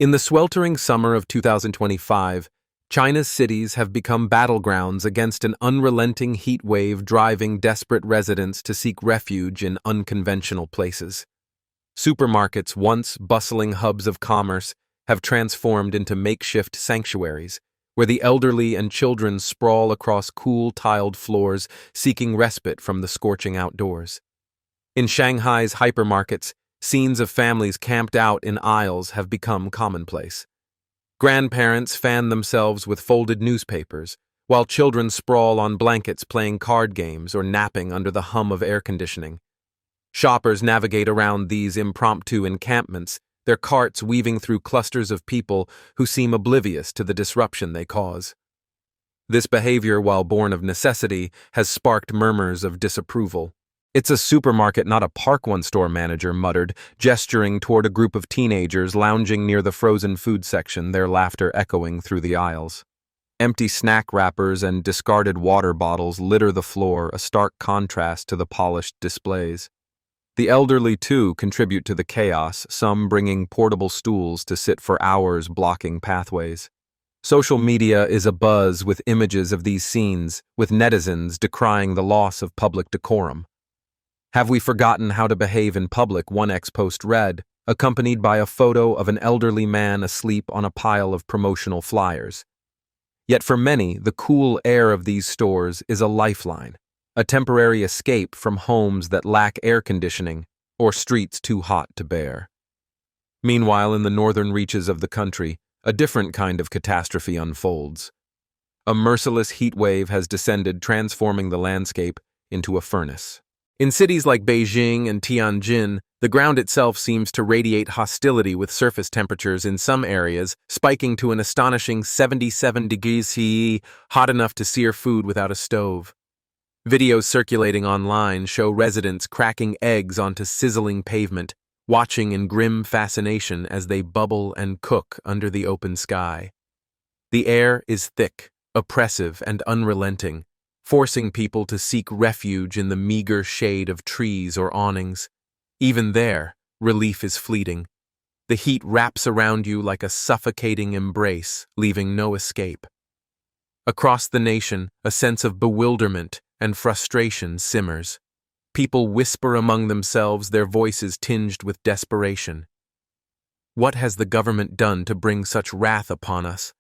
In the sweltering summer of 2025, China's cities have become battlegrounds against an unrelenting heat wave driving desperate residents to seek refuge in unconventional places. Supermarkets, once bustling hubs of commerce, have transformed into makeshift sanctuaries, where the elderly and children sprawl across cool tiled floors seeking respite from the scorching outdoors. In Shanghai's hypermarkets, scenes of families camped out in aisles have become commonplace. Grandparents fan themselves with folded newspapers, while children sprawl on blankets playing card games or napping under the hum of air conditioning. Shoppers navigate around these impromptu encampments, their carts weaving through clusters of people who seem oblivious to the disruption they cause. This behavior, while born of necessity, has sparked murmurs of disapproval. "It's a supermarket, not a park," one store manager muttered, gesturing toward a group of teenagers lounging near the frozen food section, their laughter echoing through the aisles. Empty snack wrappers and discarded water bottles litter the floor, a stark contrast to the polished displays. The elderly, too, contribute to the chaos, some bringing portable stools to sit for hours blocking pathways. Social media is abuzz with images of these scenes, with netizens decrying the loss of public decorum. "Have we forgotten how to behave in public?" one ex-post read, accompanied by a photo of an elderly man asleep on a pile of promotional flyers. Yet for many, the cool air of these stores is a lifeline, a temporary escape from homes that lack air conditioning or streets too hot to bear. Meanwhile, in the northern reaches of the country, a different kind of catastrophe unfolds. A merciless heat wave has descended, transforming the landscape into a furnace. In cities like Beijing and Tianjin, the ground itself seems to radiate hostility, with surface temperatures in some areas spiking to an astonishing 77 degrees CE, hot enough to sear food without a stove. Videos circulating online show residents cracking eggs onto sizzling pavement, watching in grim fascination as they bubble and cook under the open sky. The air is thick, oppressive, and unrelenting, forcing people to seek refuge in the meager shade of trees or awnings. Even there, relief is fleeting. The heat wraps around you like a suffocating embrace, leaving no escape. Across the nation, a sense of bewilderment and frustration simmers. People whisper among themselves, their voices tinged with desperation. What has the government done to bring such wrath upon us?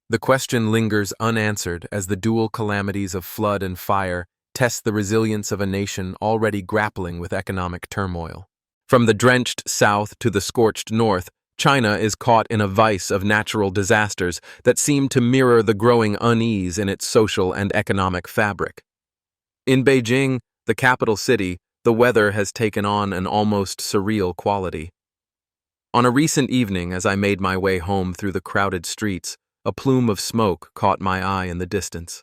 The question lingers unanswered as the dual calamities of flood and fire test the resilience of a nation already grappling with economic turmoil. From the drenched south to the scorched north, China is caught in a vice of natural disasters that seem to mirror the growing unease in its social and economic fabric. In Beijing, the capital city, the weather has taken on an almost surreal quality. On a recent evening, as I made my way home through the crowded streets, a plume of smoke caught my eye in the distance.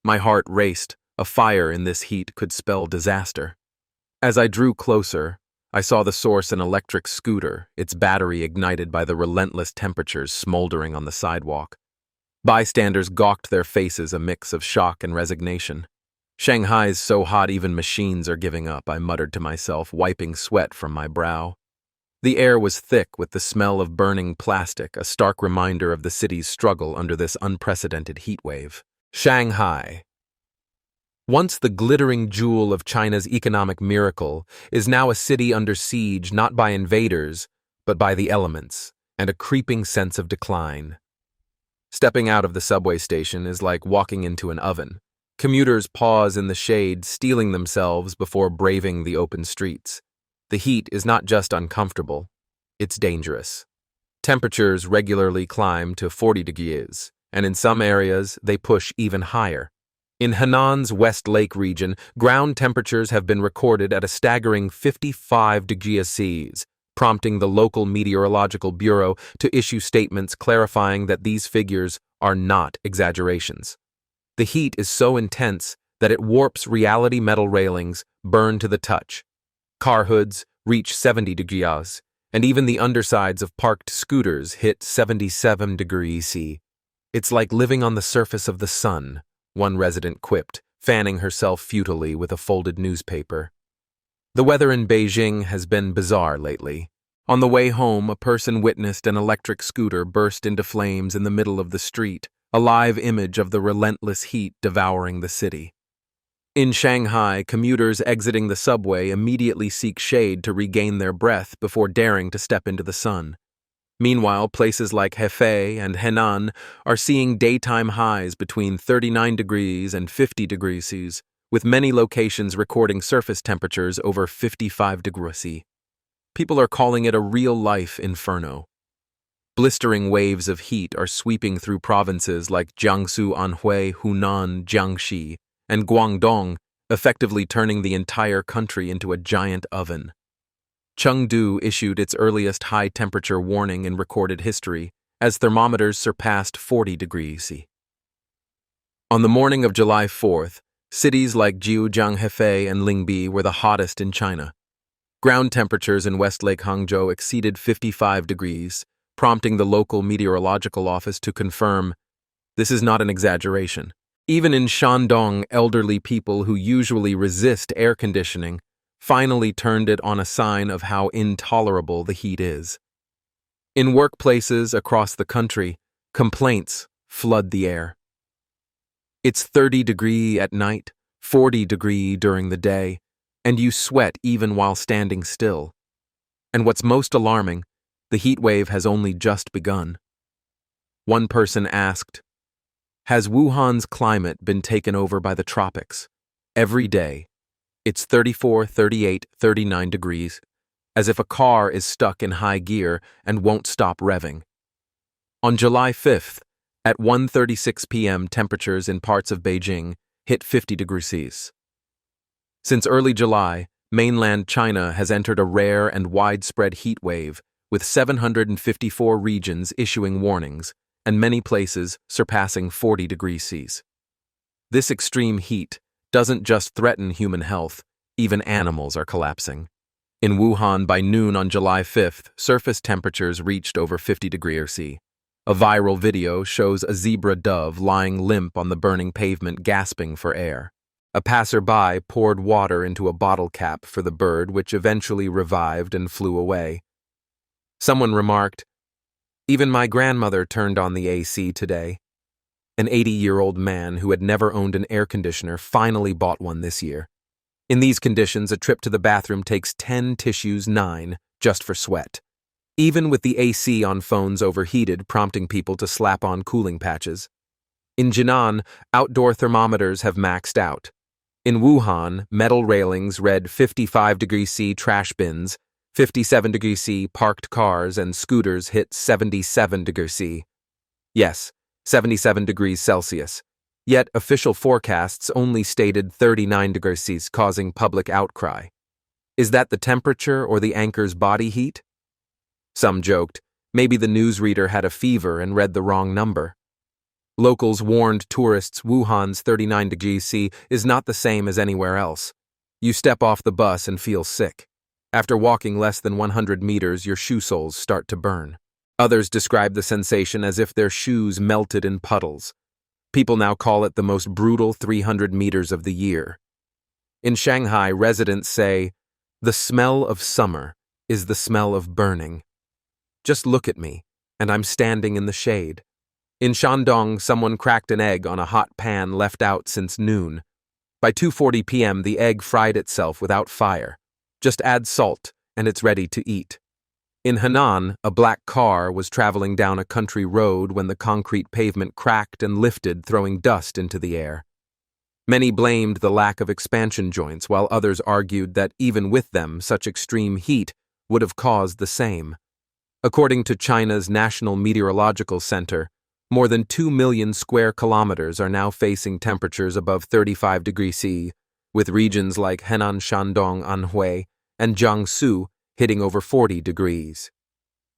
My heart raced. A fire in this heat could spell disaster. As I drew closer, I saw the source: an electric scooter, its battery ignited by the relentless temperatures smoldering on the sidewalk. Bystanders gawked, their faces a mix of shock and resignation. "Shanghai's so hot even machines are giving up," I muttered to myself, wiping sweat from my brow. The air was thick with the smell of burning plastic, a stark reminder of the city's struggle under this unprecedented heat wave. Shanghai, once the glittering jewel of China's economic miracle, is now a city under siege not by invaders, but by the elements, and a creeping sense of decline. Stepping out of the subway station is like walking into an oven. Commuters pause in the shade, steeling themselves before braving the open streets. The heat is not just uncomfortable, it's dangerous. Temperatures regularly climb to 40 degrees, and in some areas they push even higher. In Henan's West Lake region, ground temperatures have been recorded at a staggering 55 degrees Celsius, prompting the local meteorological bureau to issue statements clarifying that these figures are not exaggerations. The heat is so intense that it warps reality. Metal railings burn to the touch. Car hoods reach 70 degrees, and even the undersides of parked scooters hit 77 degrees C. "It's like living on the surface of the sun," one resident quipped, fanning herself futilely with a folded newspaper. The weather in Beijing has been bizarre lately. On the way home, a person witnessed an electric scooter burst into flames in the middle of the street, a live image of the relentless heat devouring the city. In Shanghai, commuters exiting the subway immediately seek shade to regain their breath before daring to step into the sun. Meanwhile, places like Hefei and Henan are seeing daytime highs between 39 degrees and 50 degrees C, with many locations recording surface temperatures over 55 degrees C. People are calling it a real-life inferno. Blistering waves of heat are sweeping through provinces like Jiangsu, Anhui, Hunan, Jiangxi, and Guangdong, effectively turning the entire country into a giant oven. Chengdu issued its earliest high-temperature warning in recorded history, as thermometers surpassed 40 degrees C. On the morning of July 4th, cities like Jiujiang, Hefei, and Lingbi were the hottest in China. Ground temperatures in West Lake Hangzhou exceeded 55 degrees, prompting the local meteorological office to confirm, this is not an exaggeration. Even in Shandong, elderly people who usually resist air conditioning finally turned it on a sign of how intolerable the heat is. In workplaces across the country, complaints flood the air. It's 30 degrees at night, 40 degrees during the day, and you sweat even while standing still. And what's most alarming, the heat wave has only just begun. One person asked, has Wuhan's climate been taken over by the tropics? Every day, it's 34, 38, 39 degrees, as if a car is stuck in high gear and won't stop revving. On July 5th, at 1:36 p.m., temperatures in parts of Beijing hit 50 degrees C. Since early July, mainland China has entered a rare and widespread heat wave, with 754 regions issuing warnings, and many places surpassing 40 degrees C. This extreme heat doesn't just threaten human health, even animals are collapsing. In Wuhan, by noon on July 5th, surface temperatures reached over 50 degrees C. A viral video shows a zebra dove lying limp on the burning pavement, gasping for air. A passerby poured water into a bottle cap for the bird, which eventually revived and flew away. Someone remarked, even my grandmother turned on the AC today. An 80-year-old man who had never owned an air conditioner finally bought one this year. In these conditions, a trip to the bathroom takes 10 tissues, 9, just for sweat. Even with the AC on phones overheated, prompting people to slap on cooling patches. In Jinan, outdoor thermometers have maxed out. In Wuhan, metal railings read 55 degrees C trash bins, 57 degrees C parked cars, and scooters hit 77 degrees C. Yes, 77 degrees Celsius. Yet official forecasts only stated 39 degrees C, causing public outcry. Is that the temperature or the anchor's body heat? Some joked, maybe the newsreader had a fever and read the wrong number. Locals warned tourists Wuhan's 39 degrees C is not the same as anywhere else. You step off the bus and feel sick. After walking less than 100 meters, your shoe soles start to burn. Others describe the sensation as if their shoes melted in puddles. People now call it the most brutal 300 meters of the year. In Shanghai, residents say, the smell of summer is the smell of burning. Just look at me, and I'm standing in the shade. In Shandong, someone cracked an egg on a hot pan left out since noon. By 2:40 p.m., the egg fried itself without fire. Just add salt, and it's ready to eat. In Henan, a black car was traveling down a country road when the concrete pavement cracked and lifted, throwing dust into the air. Many blamed the lack of expansion joints, while others argued that even with them, such extreme heat would have caused the same. According to China's National Meteorological Center, more than 2 million square kilometers are now facing temperatures above 35 degrees C, with regions like Henan, Shandong, Anhui, and Jiangsu hitting over 40 degrees.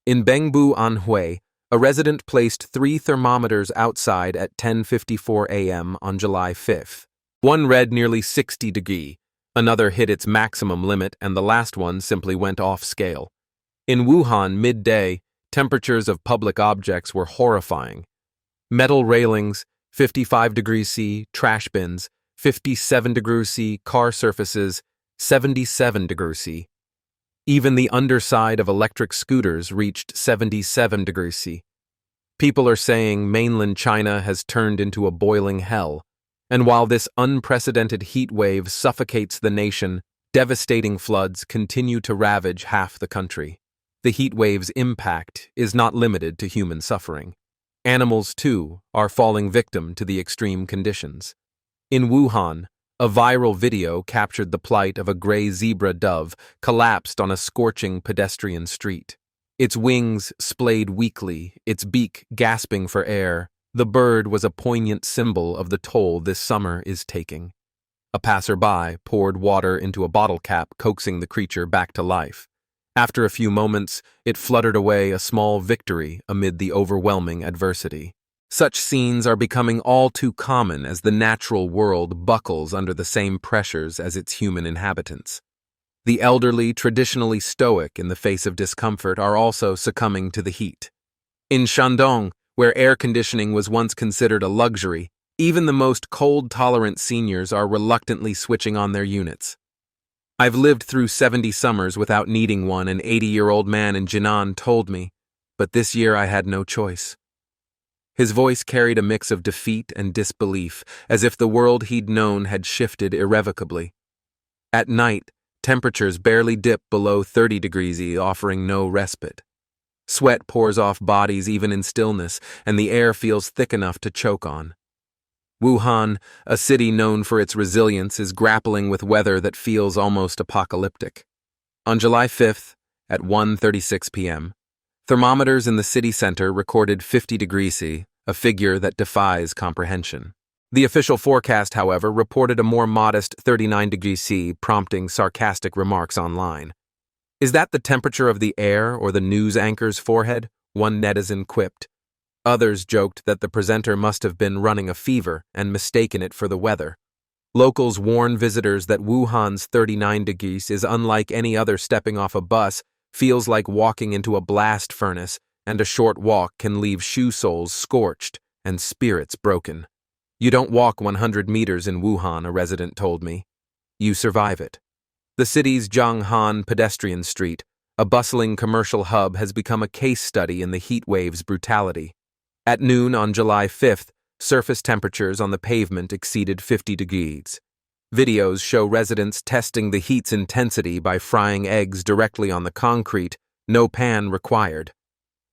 In Bengbu, Anhui, a resident placed 3 thermometers outside at 10:54 a.m. on July 5th. One read nearly 60 degrees, another hit its maximum limit, and the last one simply went off scale. In Wuhan, midday, temperatures of public objects were horrifying. Metal railings, 55 degrees C, trash bins, 57 degrees C, car surfaces, 77 degrees C. Even the underside of electric scooters reached 77 degrees C. People are saying mainland China has turned into a boiling hell, and while this unprecedented heat wave suffocates the nation, devastating floods continue to ravage half the country. The heat wave's impact is not limited to human suffering. Animals, too, are falling victim to the extreme conditions. In Wuhan, a viral video captured the plight of a gray zebra dove collapsed on a scorching pedestrian street. Its wings splayed weakly, its beak gasping for air. The bird was a poignant symbol of the toll this summer is taking. A passerby poured water into a bottle cap, coaxing the creature back to life. After a few moments, it fluttered away, a small victory amid the overwhelming adversity. Such scenes are becoming all too common as the natural world buckles under the same pressures as its human inhabitants. The elderly, traditionally stoic in the face of discomfort, are also succumbing to the heat. In Shandong, where air conditioning was once considered a luxury, even the most cold-tolerant seniors are reluctantly switching on their units. "I've lived through 70 summers without needing one," an 80-year-old man in Jinan told me, "but this year I had no choice." His voice carried a mix of defeat and disbelief, as if the world he'd known had shifted irrevocably. At night, temperatures barely dip below 30 degrees C, offering no respite. Sweat pours off bodies even in stillness, and the air feels thick enough to choke on. Wuhan, a city known for its resilience, is grappling with weather that feels almost apocalyptic. On July 5th, at 1:36 p.m., thermometers in the city center recorded 50 degrees C, a figure that defies comprehension. The official forecast, however, reported a more modest 39 degrees C, prompting sarcastic remarks online. "Is that the temperature of the air or the news anchor's forehead?" one netizen quipped. Others joked that the presenter must have been running a fever and mistaken it for the weather. Locals warn visitors that Wuhan's 39 degrees is unlike any other. Stepping off a bus feels like walking into a blast furnace, and a short walk can leave shoe soles scorched and spirits broken. "You don't walk 100 meters in Wuhan," a resident told me. "You survive it." The city's Zhanghan pedestrian street, a bustling commercial hub, has become a case study in the heat wave's brutality. At noon on July 5th, surface temperatures on the pavement exceeded 50 degrees. Videos show residents testing the heat's intensity by frying eggs directly on the concrete, no pan required.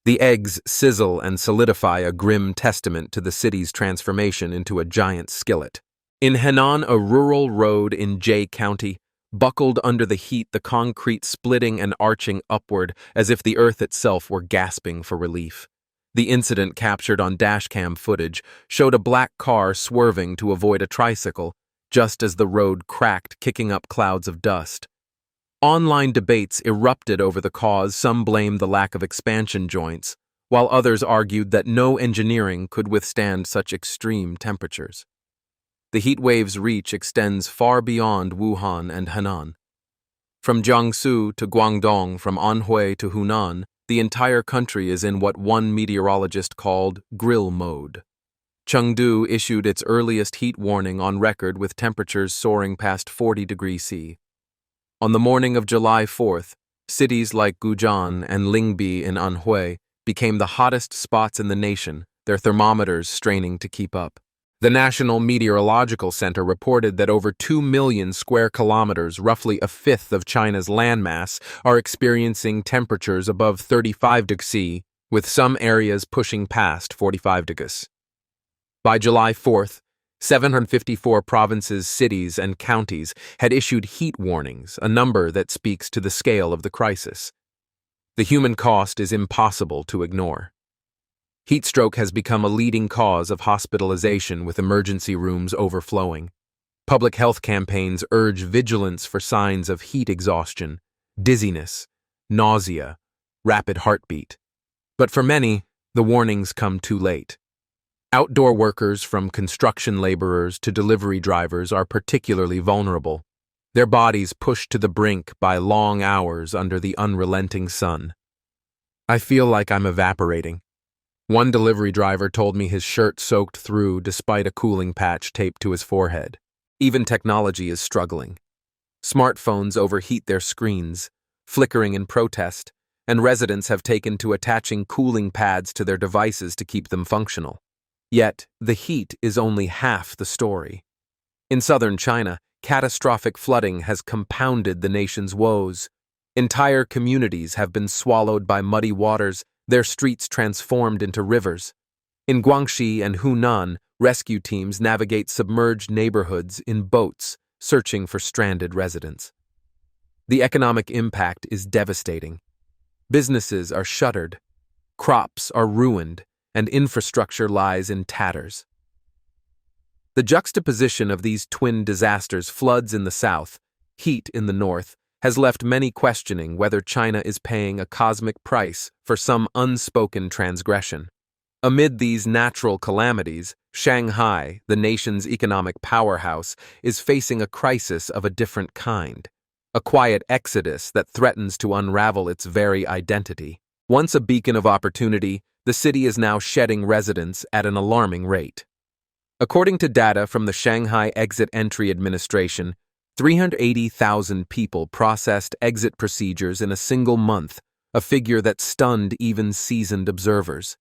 The eggs sizzle and solidify, a grim testament to the city's transformation into a giant skillet. In Henan, a rural road in Jie County, buckled under the heat, the concrete splitting and arching upward as if the earth itself were gasping for relief. The incident, captured on dashcam footage, showed a black car swerving to avoid a tricycle, just as the road cracked, kicking up clouds of dust. Online debates erupted over the cause. Some blamed the lack of expansion joints, while others argued that no engineering could withstand such extreme temperatures. The heat wave's reach extends far beyond Wuhan and Henan. From Jiangsu to Guangdong, from Anhui to Hunan, the entire country is in what one meteorologist called grill mode. Chengdu issued its earliest heat warning on record, with temperatures soaring past 40 degrees C. On the morning of July 4th, cities like Gujian and Lingbi in Anhui became the hottest spots in the nation, their thermometers straining to keep up. The National Meteorological Center reported that over 2 million square kilometers, roughly a fifth of China's landmass, are experiencing temperatures above 35 degrees C, with some areas pushing past 45 degrees. By July 4th, 754 provinces, cities, and counties had issued heat warnings, a number that speaks to the scale of the crisis. The human cost is impossible to ignore. Heat stroke has become a leading cause of hospitalization, with emergency rooms overflowing. Public health campaigns urge vigilance for signs of heat exhaustion, dizziness, nausea, rapid heartbeat. But for many, the warnings come too late. Outdoor workers, from construction laborers to delivery drivers, are particularly vulnerable, their bodies pushed to the brink by long hours under the unrelenting sun. "I feel like I'm evaporating." One delivery driver told me his shirt soaked through despite a cooling patch taped to his forehead. Even technology is struggling. Smartphones overheat their screens. flickering in protest, and residents have taken to attaching cooling pads to their devices to keep them functional. Yet, the heat is only half the story. In southern China, catastrophic flooding has compounded the nation's woes. Entire communities have been swallowed by muddy waters, their streets transformed into rivers. In Guangxi and Hunan, rescue teams navigate submerged neighborhoods in boats, searching for stranded residents. The economic impact is devastating. Businesses are shuttered, crops are ruined, and infrastructure lies in tatters. The juxtaposition of these twin disasters, floods in the south, heat in the north, has left many questioning whether China is paying a cosmic price for some unspoken transgression. Amid these natural calamities, Shanghai, the nation's economic powerhouse, is facing a crisis of a different kind. A quiet exodus that threatens to unravel its very identity. Once a beacon of opportunity, the city is now shedding residents at an alarming rate. According to data from the Shanghai Exit Entry Administration, 380,000 people processed exit procedures in a single month, a figure that stunned even seasoned observers.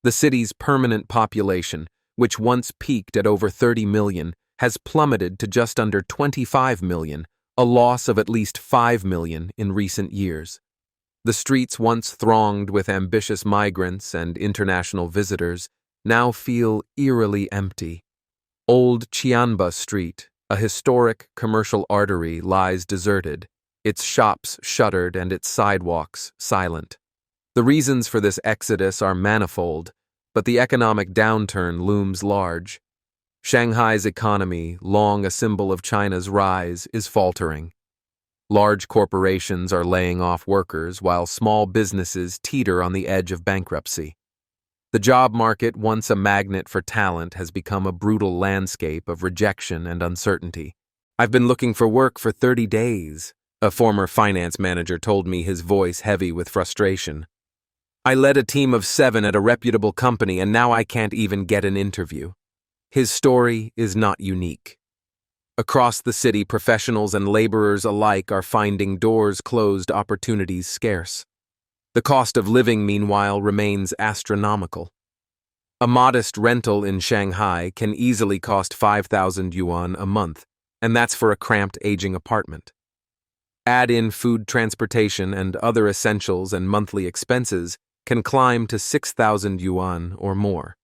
The city's permanent population, which once peaked at over 30 million, has plummeted to just under 25 million, a loss of at least 5 million in recent years. The streets once thronged with ambitious migrants and international visitors now feel eerily empty. Old Qianba Street, a historic commercial artery, lies deserted, its shops shuttered and its sidewalks silent. The reasons for this exodus are manifold, but the economic downturn looms large. Shanghai's economy, long a symbol of China's rise, is faltering. Large corporations are laying off workers while small businesses teeter on the edge of bankruptcy. The job market, once a magnet for talent, has become a brutal landscape of rejection and uncertainty. "I've been looking for work for 30 days, a former finance manager told me, his voice heavy with frustration. "I led a team of 7 at a reputable company and now I can't even get an interview." His story is not unique. Across the city, professionals and laborers alike are finding doors closed, opportunities scarce. The cost of living, meanwhile, remains astronomical. A modest rental in Shanghai can easily cost 5,000 yuan a month, and that's for a cramped, aging apartment. Add in food, transportation, and other essentials, and monthly expenses can climb to 6,000 yuan or more.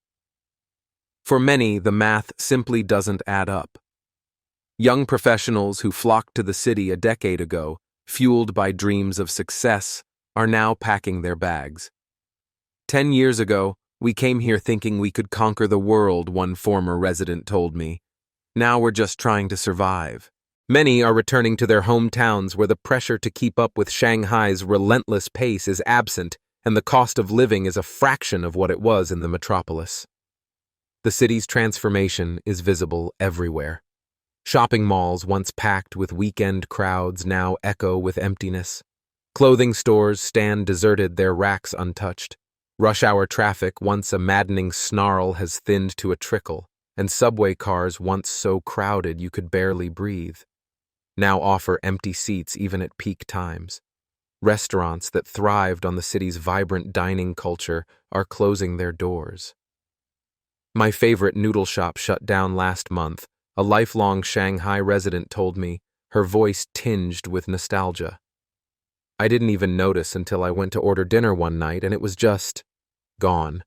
For many, the math simply doesn't add up. Young professionals who flocked to the city a decade ago, fueled by dreams of success, are now packing their bags. 10 years ago, we came here thinking we could conquer the world, one former resident told me. Now we're just trying to survive. Many are returning to their hometowns where the pressure to keep up with Shanghai's relentless pace is absent and the cost of living is a fraction of what it was in the metropolis. The city's transformation is visible everywhere. Shopping malls, once packed with weekend crowds, now echo with emptiness. Clothing stores stand deserted, their racks untouched. Rush hour traffic, once a maddening snarl, has thinned to a trickle, and subway cars, once so crowded you could barely breathe, now offer empty seats even at peak times. Restaurants that thrived on the city's vibrant dining culture are closing their doors. My favorite noodle shop shut down last month, a lifelong Shanghai resident told me, her voice tinged with nostalgia. I didn't even notice until I went to order dinner one night and it was just gone.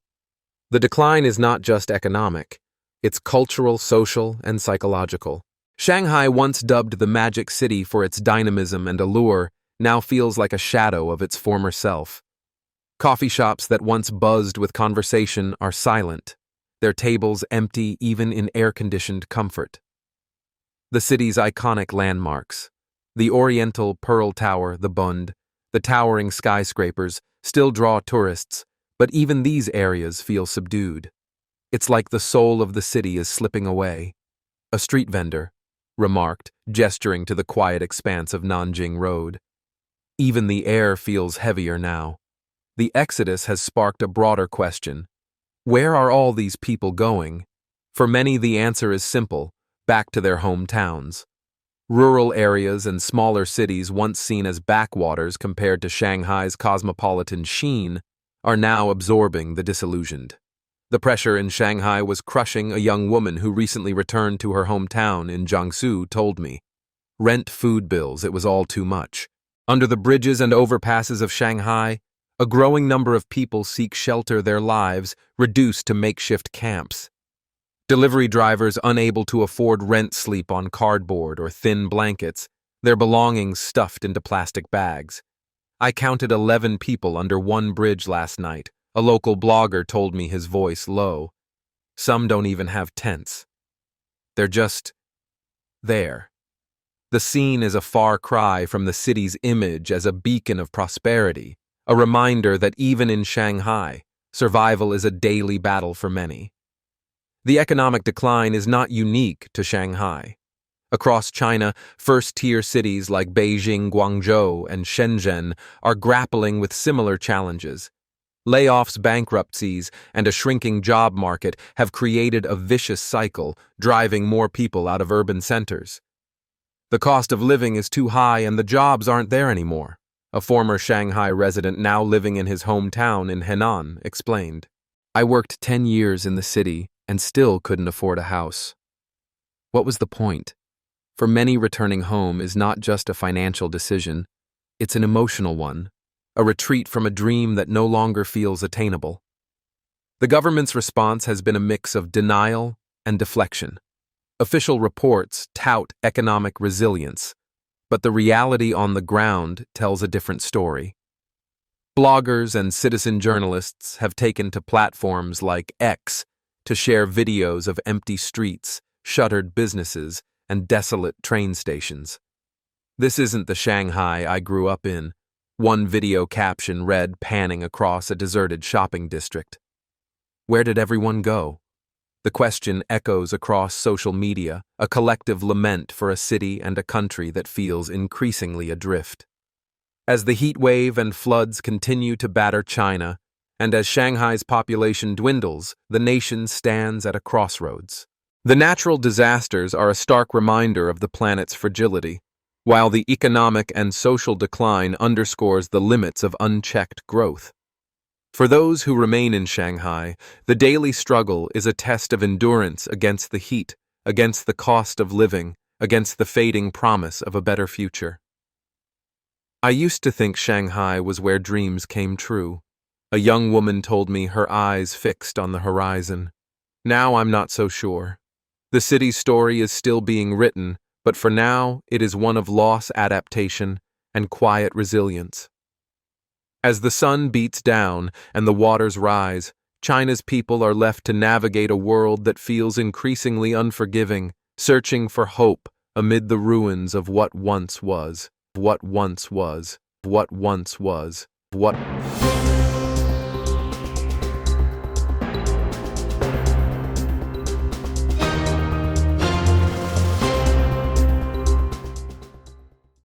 The decline is not just economic, it's cultural, social, and psychological. Shanghai, once dubbed the Magic City for its dynamism and allure, now feels like a shadow of its former self. Coffee shops that once buzzed with conversation are silent, their tables empty even in air-conditioned comfort. The city's iconic landmarks, the Oriental Pearl Tower, the Bund, the towering skyscrapers, still draw tourists, but even these areas feel subdued. It's like the soul of the city is slipping away. A street vendor remarked, gesturing to the quiet expanse of Nanjing Road. Even the air feels heavier now. The exodus has sparked a broader question. Where are all these people going? For many, the answer is simple: back to their hometowns. Rural areas and smaller cities, once seen as backwaters compared to Shanghai's cosmopolitan sheen, are now absorbing the disillusioned. The pressure in Shanghai was crushing, a young woman who recently returned to her hometown in Jiangsu told me. Rent, food bills, it was all too much. Under the bridges and overpasses of Shanghai, a growing number of people seek shelter, their lives reduced to makeshift camps. Delivery drivers unable to afford rent sleep on cardboard or thin blankets, their belongings stuffed into plastic bags. I counted 11 people under one bridge last night. A local blogger told me, his voice low. Some don't even have tents. They're just there. The scene is a far cry from the city's image as a beacon of prosperity, a reminder that even in Shanghai, survival is a daily battle for many. The economic decline is not unique to Shanghai. Across China, first-tier cities like Beijing, Guangzhou, and Shenzhen are grappling with similar challenges. Layoffs, bankruptcies, and a shrinking job market have created a vicious cycle, driving more people out of urban centers. The cost of living is too high and the jobs aren't there anymore, a former Shanghai resident now living in his hometown in Henan explained. I worked 10 years in the city and still couldn't afford a house. What was the point? For many, returning home is not just a financial decision, it's an emotional one, a retreat from a dream that no longer feels attainable. The government's response has been a mix of denial and deflection. Official reports tout economic resilience, but the reality on the ground tells a different story. Bloggers and citizen journalists have taken to platforms like X to share videos of empty streets, shuttered businesses, and desolate train stations. This isn't the Shanghai I grew up in, one video caption read, panning across a deserted shopping district. Where did everyone go? The question echoes across social media, a collective lament for a city and a country that feels increasingly adrift. As the heat wave and floods continue to batter China, and as Shanghai's population dwindles, the nation stands at a crossroads. The natural disasters are a stark reminder of the planet's fragility, while the economic and social decline underscores the limits of unchecked growth. For those who remain in Shanghai, the daily struggle is a test of endurance against the heat, against the cost of living, against the fading promise of a better future. I used to think Shanghai was where dreams came true. A young woman told me, her eyes fixed on the horizon. Now I'm not so sure. The city's story is still being written, but for now it is one of loss, adaptation, and quiet resilience. As the sun beats down and the waters rise, China's people are left to navigate a world that feels increasingly unforgiving, searching for hope amid the ruins of what once was.